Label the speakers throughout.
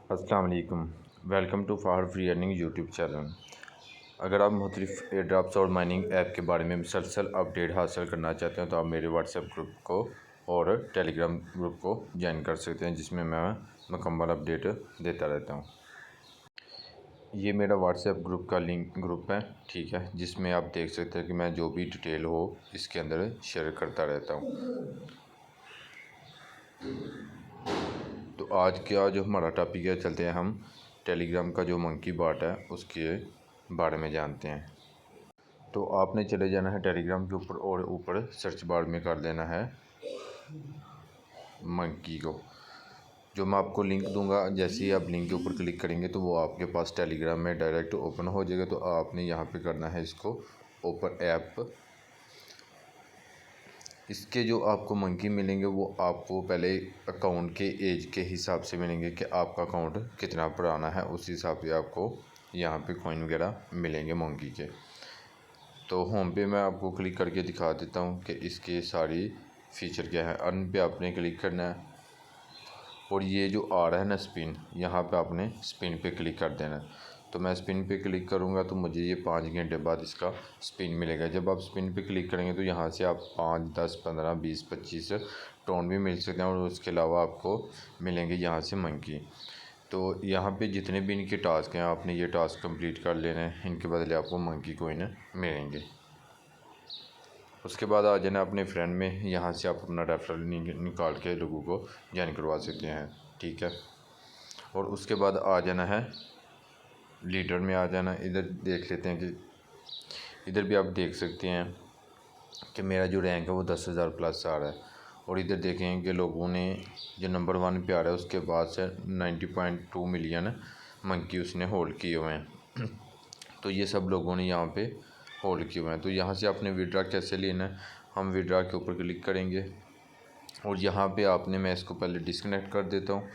Speaker 1: अस्सलाम वालेकुम। Welcome to Fahar free earning YouTube channel. अगर आप मुख्तलिफ एयर ड्रॉप्स और माइनिंग ऐप के बारे में मुसलसल अपडेट हासिल करना चाहते हैं तो आप मेरे व्हाट्सएप ग्रुप को और टेलीग्राम ग्रुप को ज्वाइन कर सकते हैं, जिसमें मैं मुकम्मल अपडेट देता रहता हूं। ये मेरा व्हाट्सएप ग्रुप का ग्रुप है, ठीक है, जिसमें आप देख सकते हैं कि मैं जो भी डिटेल हो इसके अंदर शेयर करता रहता हूँ। तो आज का जो हमारा टॉपिक है, चलते हैं हम टेलीग्राम का जो मंकी बॉट है उसके बारे में जानते हैं। तो आपने चले जाना है टेलीग्राम के ऊपर और ऊपर सर्च बार में कर देना है मंकी को। जो मैं आपको लिंक दूंगा, जैसे ही आप लिंक के ऊपर क्लिक करेंगे तो वो आपके पास टेलीग्राम में डायरेक्ट ओपन हो जाएगा। तो आपने यहाँ पे करना है इसको ओपन ऐप। इसके जो आपको मंकी मिलेंगे वो आपको पहले अकाउंट के एज के हिसाब से मिलेंगे कि आपका अकाउंट कितना पुराना है, उस हिसाब से आपको यहाँ पे कॉइन वगैरह मिलेंगे मंकी के। तो होम पे मैं आपको क्लिक करके दिखा देता हूँ कि इसके सारी फ़ीचर क्या है। अर्न पे आपने क्लिक करना है और ये जो आ रहा है ना स्पिन, यहाँ पे आपने स्पिन पे क्लिक कर देना है। तो मैं स्पिन पे क्लिक करूँगा तो मुझे ये 5 घंटे बाद इसका स्पिन मिलेगा। जब आप स्पिन पे क्लिक करेंगे तो यहाँ से आप 5, 10, 15, 20, 25 टोन भी मिल सकते हैं और उसके अलावा आपको मिलेंगे यहाँ से मंकी। तो यहाँ पे जितने भी इनके टास्क हैं आपने ये टास्क कंप्लीट कर लेने हैं, इनके बदले आपको मंकी कोइन मिलेंगे। उसके बाद आ जाना अपने फ्रेंड में, यहाँ से आप अपना रेफरल निकाल के लोगों को ज्वाइन करवा सकते हैं, ठीक है। और उसके बाद आ जाना है लीडर में, आ जाना। इधर देख लेते हैं कि इधर भी आप देख सकते हैं कि मेरा जो रैंक है वो 10,000 प्लस आ रहा है। और इधर देखें कि लोगों ने जो नंबर 1 पे आ रहा है उसके बाद से 90.2 मिलियन मंकी उसने होल्ड किए हुए हैं। तो ये सब लोगों ने यहाँ पे होल्ड किए हुए हैं। तो यहाँ से आपने विड्रा कैसे लेना है, हम विड्रा के ऊपर क्लिक करेंगे और यहाँ पे आपने, मैं इसको पहले डिस्कनेक्ट कर देता हूँ।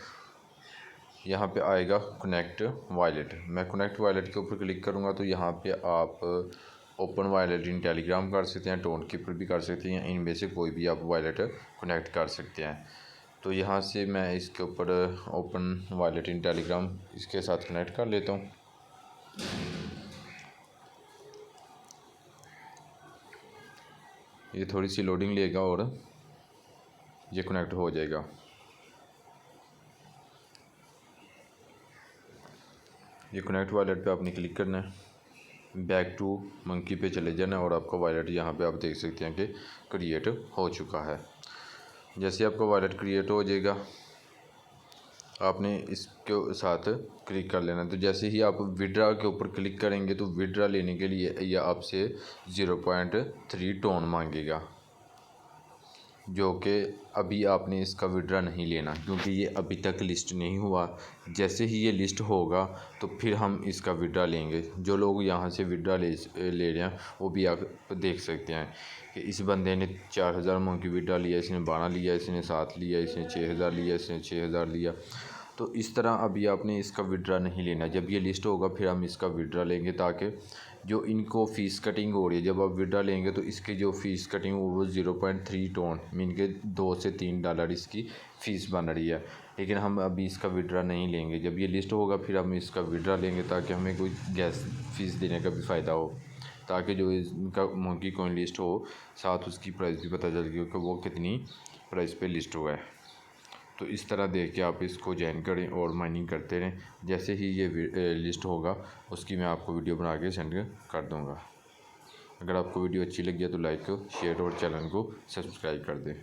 Speaker 1: यहाँ पे आएगा कनेक्ट वॉलेट। मैं कनेक्ट वॉलेट के ऊपर क्लिक करूँगा तो यहाँ पे आप ओपन वॉलेट इन टेलीग्राम कर सकते हैं, टोन कीपर भी कर सकते हैं, इनमें से कोई भी आप वॉलेट कनेक्ट कर सकते हैं। तो यहाँ से मैं इसके ऊपर ओपन वॉलेट इन टेलीग्राम इसके साथ कनेक्ट कर लेता हूँ। ये थोड़ी सी लोडिंग लेगा और ये कनेक्ट हो जाएगा। ये कनेक्ट वॉलेट पे आपने क्लिक करना है, बैक टू मंकी पे चले जाना और आपका वॉलेट यहाँ पे आप देख सकते हैं कि क्रिएट हो चुका है। जैसे आपका वॉलेट क्रिएट हो जाएगा आपने इसके साथ क्लिक कर लेना। तो जैसे ही आप विड्रा के ऊपर क्लिक करेंगे तो विड्रा लेने के लिए यह आपसे 0.3 टोन मांगेगा, जो कि अभी आपने इसका विड्रा नहीं लेना क्योंकि ये अभी तक लिस्ट नहीं हुआ। जैसे ही ये लिस्ट होगा तो फिर हम इसका विड्रा लेंगे। जो लोग यहाँ से विड्रा ले रहे हैं वो भी आप देख सकते हैं कि इस बंदे ने 4,000 मंकी विड्रा लिया, इसने 12 लिया, इसने 7 लिया, इसने 6,000 लिया, इसने 6,000 लिया। तो इस तरह अभी आपने इसका विड्रा नहीं लेना। जब ये लिस्ट होगा फिर हम इसका विड्रा लेंगे, ताकि जो इनको फ़ीस कटिंग हो रही है, जब आप विड्रा लेंगे तो इसकी जो फ़ीस कटिंग हो वो 0.3 टोन मीन के $2 से $3 इसकी फ़ीस बन रही है। लेकिन हम अभी इसका विड्रा नहीं लेंगे। जब ये लिस्ट होगा फिर हम इसका विड्रा लेंगे, ताकि हमें कोई गैस फ़ीस देने का भी फ़ायदा हो, ताकि जो इनका मंकी कॉइन लिस्ट हो साथ उसकी प्राइस भी पता चल गई कि वो कितनी प्राइस पे लिस्ट हुआ है। तो इस तरह देख के आप इसको ज्वाइन करें और माइनिंग करते रहें। जैसे ही ये लिस्ट होगा उसकी मैं आपको वीडियो बना के सेंड कर दूँगा। अगर आपको वीडियो अच्छी लगी है तो लाइक शेयर और चैनल को सब्सक्राइब कर दें।